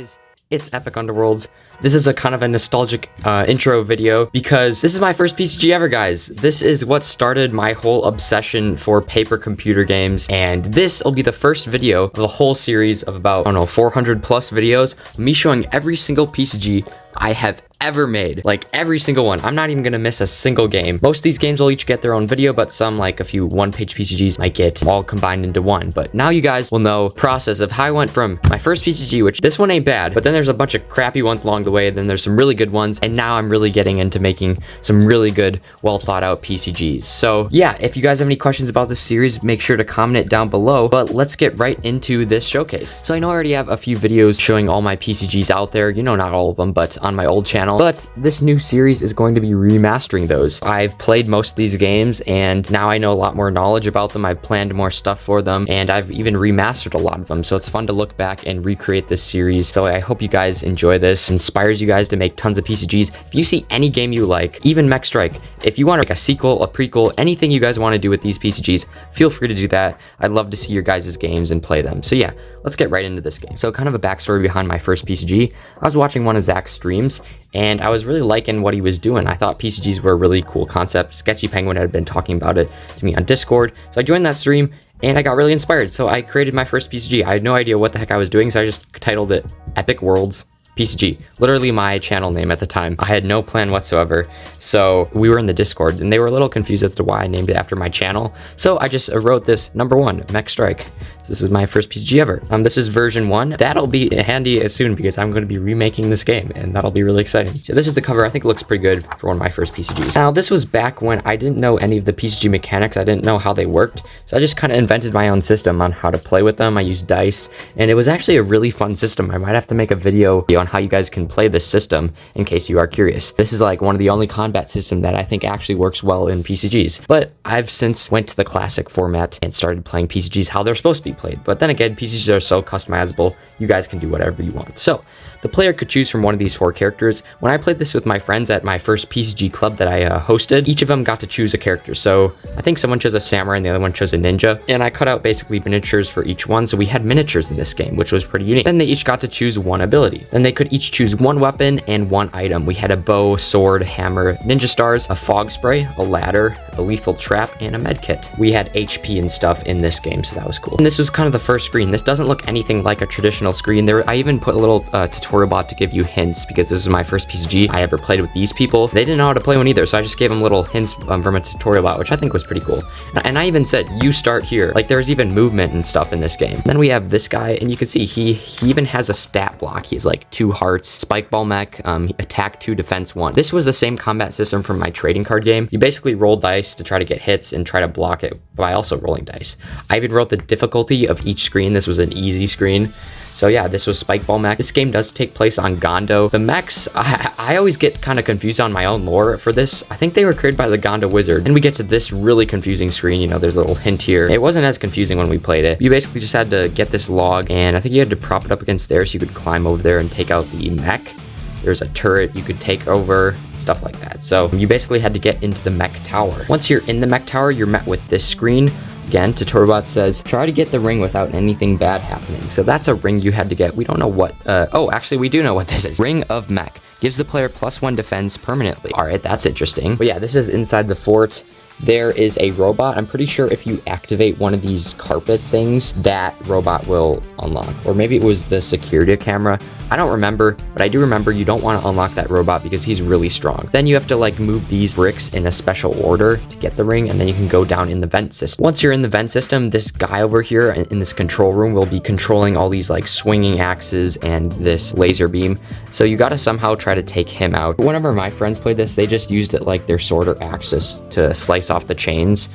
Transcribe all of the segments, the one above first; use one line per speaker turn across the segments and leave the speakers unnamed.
guys, it's Epic Underworlds. This is a kind of a nostalgic intro video because this is my first PCG ever, guys. This is what started my whole obsession for paper computer games, and this will be the first video of a whole series of about, I don't know, 400 plus videos of me showing every single PCG I have ever made, like every single one. I'm not even gonna miss a single game. Most of these games will each get their own video, but some, like a few one-page PCGs, might get all combined into one. But now you guys will know the process of how I went from my first PCG, which this one ain't bad, but then there's a bunch of crappy ones along the way, then there's some really good ones, and now I'm really getting into making some really good, well thought out PCGs. So yeah, if you guys have any questions about this series, make sure to comment it down below, but let's get right into this showcase. So I know I already have a few videos showing all my PCGs out there, you know, not all of them, but on my old channel. But this new series is going to be remastering those. I've played most of these games, and now I know a lot more knowledge about them. I've planned more stuff for them, and I've even remastered a lot of them. So it's fun to look back and recreate this series. So I hope you guys enjoy this. It inspires you guys to make tons of PCGs. If you see any game you like, even Mech Strike, if you want like a sequel, a prequel, anything you guys want to do with these PCGs, feel free to do that. I'd love to see your guys' games and play them. So yeah, let's get right into this game. So kind of a backstory behind my first PCG. I was watching one of Zach's streams, and I was really liking what he was doing. I thought PCGs were a really cool concept. Sketchy Penguin had been talking about it to me on Discord. So I joined that stream and I got really inspired. So I created my first PCG. I had no idea what the heck I was doing, so I just titled it Epic Worlds PCG, literally my channel name at the time. I had no plan whatsoever. So we were in the Discord and they were a little confused as to why I named it after my channel. So I just wrote this number 1, Mech Strike. This is my first PCG ever. This is version 1. That'll be handy as soon because I'm going to be remaking this game, and that'll be really exciting. So this is the cover. I think it looks pretty good for one of my first PCGs. Now this was back when I didn't know any of the PCG mechanics. I didn't know how they worked. So I just kind of invented my own system on how to play with them. I used dice, and it was actually a really fun system. I might have to make a video on how you guys can play this system in case you are curious. This is like one of the only combat system that I think actually works well in PCGs. But I've since went to the classic format and started playing PCGs how they're supposed to be played. But then again, PCGs are so customizable, you guys can do whatever you want. So the player could choose from one of these 4 characters. When I played this with my friends at my first PCG club that I hosted, each of them got to choose a character. So I think someone chose a samurai and the other one chose a ninja. And I cut out basically miniatures for each one. So we had miniatures in this game, which was pretty unique. Then they each got to choose one ability. Then they could each choose one weapon and one item. We had a bow, sword, hammer, ninja stars, a fog spray, a ladder, a lethal trap, and a med kit. We had HP and stuff in this game, so that was cool. And this was kind of the first screen. This doesn't look anything like a traditional screen. I even put a little tutorial bot to give you hints because this is my first PCG I ever played with these people. They didn't know how to play one either, so I just gave them little hints from a tutorial bot, which I think was pretty cool. And I even said, you start here. Like there's even movement and stuff in this game. Then we have this guy, and you can see he even has a stat block. He has like 2 hearts, spike ball mech, attack 2, defense 1. This was the same combat system from my trading card game. You basically roll dice to try to get hits and try to block it by also rolling dice. I even wrote the difficulty of each screen. This was an easy screen. So yeah, this was Spike Ball Mech. This game does take place on Gondo. The mechs, I always get kind of confused on my own lore for this. I think they were created by the Gondo Wizard. And we get to this really confusing screen. You know, there's a little hint here. It wasn't as confusing when we played it. You basically just had to get this log, and I think you had to prop it up against there so you could climb over there and take out the mech. There's a turret you could take over, stuff like that. So you basically had to get into the mech tower. Once you're in the mech tower, you're met with this screen. Again, Tutorialbot says, try to get the ring without anything bad happening. So that's a ring you had to get. We don't know what, oh, actually we do know what this is. Ring of Mech. Gives the player +1 defense permanently. All right, that's interesting. But yeah, this is inside the fort. There is a robot. I'm pretty sure if you activate one of these carpet things, that robot will unlock. Or maybe it was the security camera. I don't remember, but I do remember you don't want to unlock that robot because he's really strong. Then you have to like move these bricks in a special order to get the ring, and then you can go down in the vent system. Once you're in the vent system, this guy over here in this control room will be controlling all these like swinging axes and this laser beam. So you got to somehow try to take him out. Whenever my friends played this, they just used it like their sword or axes to slice off the chains.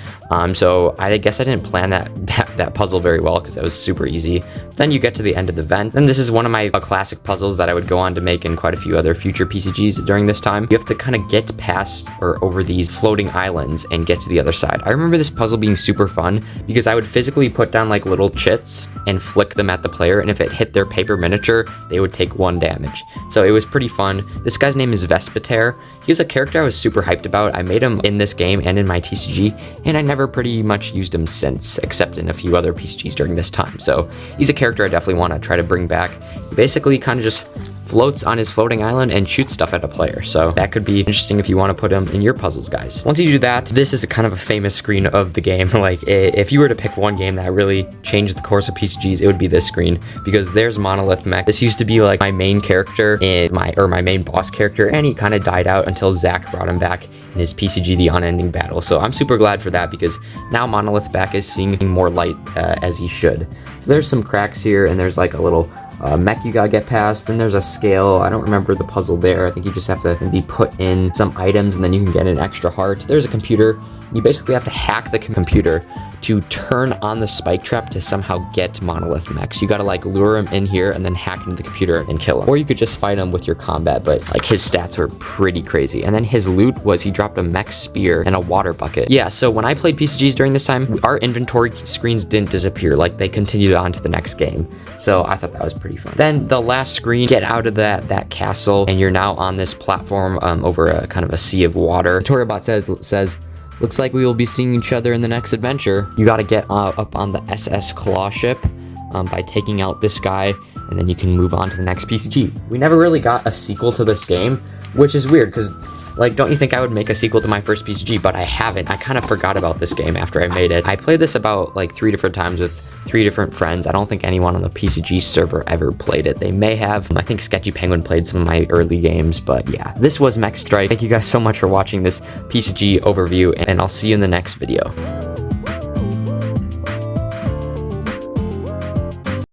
So I guess I didn't plan that puzzle very well because it was super easy. Then you get to the end of the vent. Then this is one of my classic puzzles that I would go on to make in quite a few other future PCGs during this time. You have to kind of get past or over these floating islands and get to the other side. I remember this puzzle being super fun because I would physically put down like little chits and flick them at the player, and if it hit their paper miniature, they would take 1 damage. So it was pretty fun. This guy's name is Vespitaire. He's a character I was super hyped about. I made him in this game and in my TCG, and I never pretty much used him since, except in a few other PCGs during this time. So he's a character I definitely want to try to bring back. He basically kind of just floats on his floating island and shoots stuff at a player, so that could be interesting if you want to put him in your puzzles, guys. Once you do that, this is a kind of a famous screen of the game. Like, if you were to pick one game that really changed the course of PCGs, it would be this screen, because there's Monolith Mech. This used to be like my main character in my main boss character, and he kind of died out until Zach brought him back in his PCG The Unending Battle. So I'm super glad for that, because now Monolith Mech is seeing more light as he should. So there's some cracks here, and there's like a little mech you gotta get past. Then there's a scale. I don't remember the puzzle there. I think you just have to maybe put in some items and then you can get an extra heart. There's a computer. You basically have to hack the computer to turn on the spike trap to somehow get Monolith Mechs. You gotta like lure him in here and then hack into the computer and kill him. Or you could just fight him with your combat, but like his stats were pretty crazy. And then his loot was he dropped a mech spear and a water bucket. Yeah, so when I played PCGs during this time, our inventory screens didn't disappear. Like they continued on to the next game. So I thought that was pretty fun. Then the last screen, get out of that castle, and you're now on this platform over a kind of a sea of water. Toriobot says, looks like we will be seeing each other in the next adventure. You got to get up on the SS Claw ship by taking out this guy, and then you can move on to the next PCG. We never really got a sequel to this game, which is weird, because like, don't you think I would make a sequel to my first PCG? But I haven't. I kind of forgot about this game after I made it. I played this about like 3 different times with 3 different friends. I don't think anyone on the PCG server ever played it. They may have. I think Sketchy Penguin played some of my early games, but yeah. This was Mech Strike. Thank you guys so much for watching this PCG overview, and I'll see you in the next video.